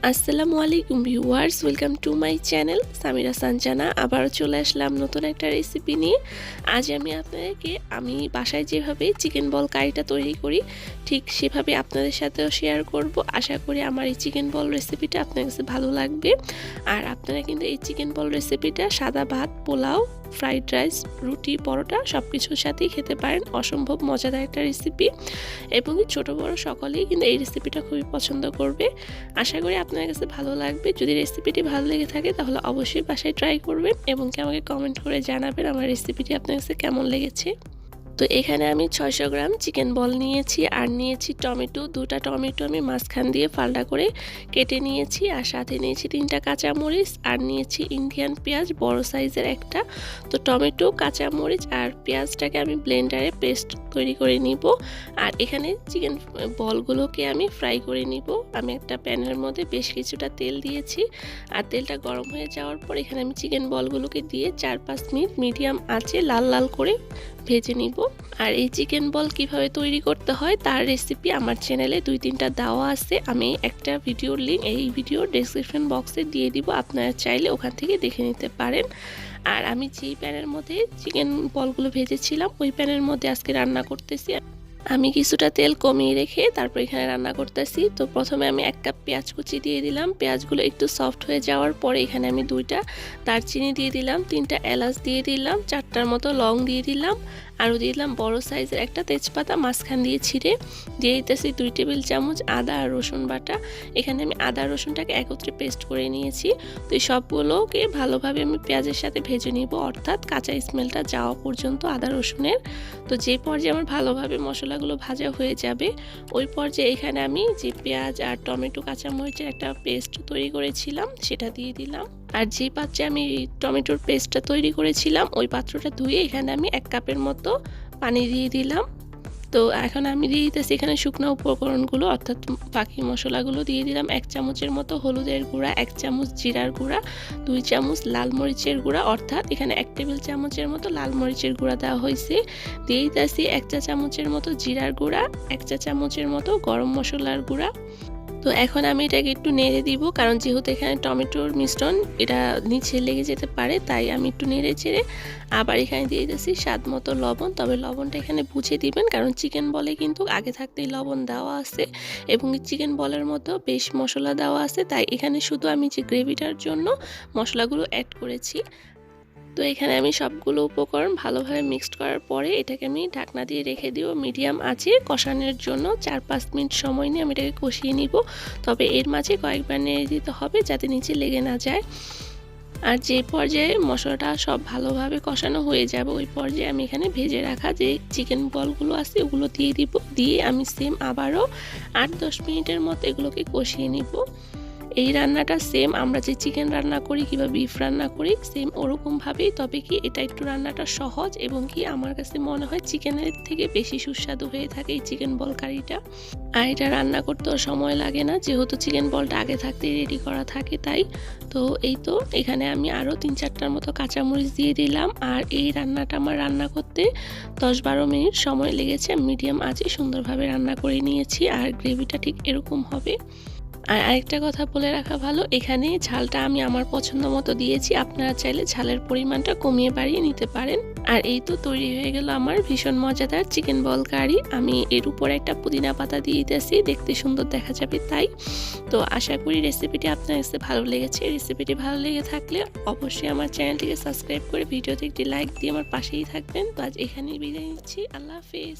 আসসালামু আলাইকুম viewers, welcome to my channel Samira Sanjana. আবারও চলে আসলাম নতুন একটা রেসিপি নিয়ে। আজ আমি আপনাদেরকে বাসায় যেভাবে চিকেন বল কারিটা তৈরি করি ঠিক সেভাবে আপনাদের সাথেও শেয়ার করব। আশা করি আমার এই চিকেন বল রেসিপিটা আপনার কাছে ভালো লাগবে। আর আপনারা কিন্তু এই চিকেন বল রেসিপিটা সাদা ভাত, পোলাও, ফ্রাইড রাইস, রুটি, পরোটা সব কিছুর সাথেই খেতে পারেন। অসম্ভব মজাদার একটা রেসিপি এবং ছোট বড় সকলেই কিন্তু এই রেসিপিটা খুবই পছন্দ করবে। আশা করি আপনার কাছে ভালো লাগবে। যদি রেসিপিটি ভালো লেগে থাকে তাহলে অবশ্যই বাসায় ট্রাই করবেন এবং আমাকে কমেন্ট করে জানাবেন আমার রেসিপিটি আপনার কাছে কেমন লেগেছে। তো এখানে আমি 600 গ্রাম চিকেন বল নিয়েছি আর নিয়েছি টমেটো। 2টা টমেটো আমি মাঝখান দিয়ে ফালটা করে কেটে নিয়েছি আর সাথে নিয়েছি 3টা কাঁচামরিচ আর নিয়েছি ইন্ডিয়ান পেঁয়াজ বড় সাইজের একটা। তো টমেটো, কাঁচামরিচ আর পেঁয়াজটাকে আমি ব্লেন্ডারে পেস্ট তৈরি করে নিব। আর এখানে চিকেন বলগুলোকে আমি ফ্রাই করে নিব। আমি একটা প্যানের মধ্যে বেশ কিছুটা তেল দিয়েছি আর তেলটা গরম হয়ে যাওয়ার পর এখানে আমি চিকেন বলগুলোকে দিয়ে 4-5 মিনিট মিডিয়াম আঁচে লাল লাল করে ভেজে নিব। আর এই চিকেন বল কিভাবে তৈরি করতে হয় তার রেসিপি আমার চ্যানেলে 2-3টা দেওয়া আছে। আমি একটা ভিডিওর লিঙ্ক এই ভিডিওর ডেসক্রিপশন বক্সে দিয়ে দিব, আপনারা চাইলে ওখান থেকে দেখে নিতে পারেন। আর আমি যেই প্যানের মধ্যে চিকেন বলগুলো ভেজেছিলাম ওই প্যানের মধ্যে আজকে রান্না করতেছি। আমি কিছুটা তেল কমিয়ে রেখে তারপর এখানে রান্না করতেছি। তো প্রথমে আমি 1 কাপ পেঁয়াজ কুচি দিয়ে দিলাম। পেঁয়াজগুলো একটু সফট হয়ে যাওয়ার পরে এখানে আমি 2টা দারচিনি দিয়ে দিলাম, 3টা এলাচ দিয়ে দিলাম, 4টার মতো লং দিয়ে দিলাম, আরও দিয়ে দিলাম বড় সাইজের একটা তেজপাতা মাঝখান দিয়ে ছিঁড়ে। দিয়ে দিতেছি 2 টেবিল চামচ আদা আর রসুন বাটা। এখানে আমি আদা রসুনটাকে একত্রে পেস্ট করে নিয়েছি। তো এই সবগুলোকে ভালোভাবে আমি পেঁয়াজের সাথে ভেজে নিব, অর্থাৎ কাঁচা স্মেলটা যাওয়া পর্যন্ত আদা রসুনের। তো যে পর্যায়ে আমার ভালোভাবে মশলাগুলো ভাজা হয়ে যাবে ওই পর্যায়ে এখানে আমি যে পেঁয়াজ আর টমেটো কাঁচামরিচের একটা পেস্ট তৈরি করেছিলাম সেটা দিয়ে দিলাম। আর যে পাত্রে আমি টমেটোর পেস্টটা তৈরি করেছিলাম ওই পাত্রটা ধুয়ে এখানে আমি 1 কাপের মতো পানি দিয়ে দিলাম। তো এখন আমি দিয়ে দিতেছি এখানে শুকনো উপকরণগুলো, অর্থাৎ বাকি মশলাগুলো দিয়ে দিলাম। 1 চামচের মতো হলুদের গুঁড়া, 1 চামচ জিরার গুঁড়া, 2 চামচ লাল মরিচের গুঁড়া, অর্থাৎ এখানে 1 টেবিল চামচের মতো লাল মরিচের গুঁড়া দেওয়া হয়েছে। দিয়ে দিতেছি 1 চা চামচের মতো জিরার গুঁড়া, 1 চা চামচের মতো গরম মশলার গুঁড়া। তো এখন আমি এটাকে একটু নেড়ে দিব, কারণ যেহেতু এখানে টমেটোর মিশ্রণ এটা নিচে লেগে যেতে পারে, তাই আমি একটু নেড়ে চেড়ে আবার এখানে দিয়ে দিয়েছি স্বাদ মতো লবণ। তবে লবণটা এখানে বুঝে দিবেন, কারণ চিকেন বলে কিন্তু আগে থাকতেই লবণ দেওয়া আছে এবং চিকেন বলের মতো বেশ মশলা দেওয়া আছে, তাই এখানে শুধু আমি যে গ্রেভিটার জন্য মশলাগুলো অ্যাড করেছি। তো এখানে আমি সবগুলো উপকরণ ভালোভাবে মিক্সড করার পরে এটাকে আমি ঢাকনা দিয়ে রেখে দিব মিডিয়াম আঁচে কষানোর জন্য। 4-5 মিনিট সময় নিয়ে আমি এটাকে কষিয়ে নিব। তবে এর মাঝে কয়েকবার নেড়ে দিতে হবে যাতে নিচে লেগে না যায়। আর যে পর্যায়ে মশলাটা সব ভালোভাবে কষানো হয়ে যাবে ওই পর্যায়ে আমি এখানে ভেজে রাখা যে চিকেন বলগুলো আছে ওগুলো দিয়ে দিব। দিয়ে আমি সেম আবারও 8-10 মিনিটের মতো এগুলোকে কষিয়ে নিব। এই রান্নাটা সেম আমরা যে চিকেন রান্না করি কিংবা বিফ রান্না করি সেম ওরকমভাবেই, তবে কি এটা একটু রান্নাটা সহজ এবং কি আমার কাছে মনে হয় চিকেনের থেকে বেশি সুস্বাদু হয়ে থাকে এই চিকেন বল কারিটা। আর এটা রান্না করতেও সময় লাগে না, যেহেতু চিকেন বলটা আগে থাকতেই রেডি করা থাকে তাই। তো এই তো এখানে আমি আরও 3-4টার মতো কাঁচামরিচ দিয়ে দিলাম। আর এই রান্নাটা আমার রান্না করতে 10-12 মিনিট সময় লেগেছে। মিডিয়াম আঁচে সুন্দরভাবে রান্না করে নিয়েছি আর গ্রেভিটা ঠিক এরকম হবে। আর আরেকটা কথা বলে রাখা ভালো, এখানে ঝালটা আমি আমার পছন্দ মতো দিয়েছি, আপনারা চাইলে ঝালের পরিমাণটা কমিয়ে বাড়িয়ে নিতে পারেন। আর এই তো তৈরি হয়ে গেল আমার ভীষণ মজাদার চিকেন বল কারি। আমি এর উপরে একটা পুদিনা পাতা দিয়ে দিতেছি, দেখতে সুন্দর দেখা যাবে তাই। তো আশা করি রেসিপিটি আপনার কাছে ভালো লেগেছে। রেসিপিটি ভালো লেগে থাকলে অবশ্যই আমার চ্যানেলটিকে সাবস্ক্রাইব করে ভিডিওতে একটি লাইক দিয়ে আমার পাশেই থাকবেন। তো আজ এখানেই বিদায় নিচ্ছি, আল্লাহ হাফেজ।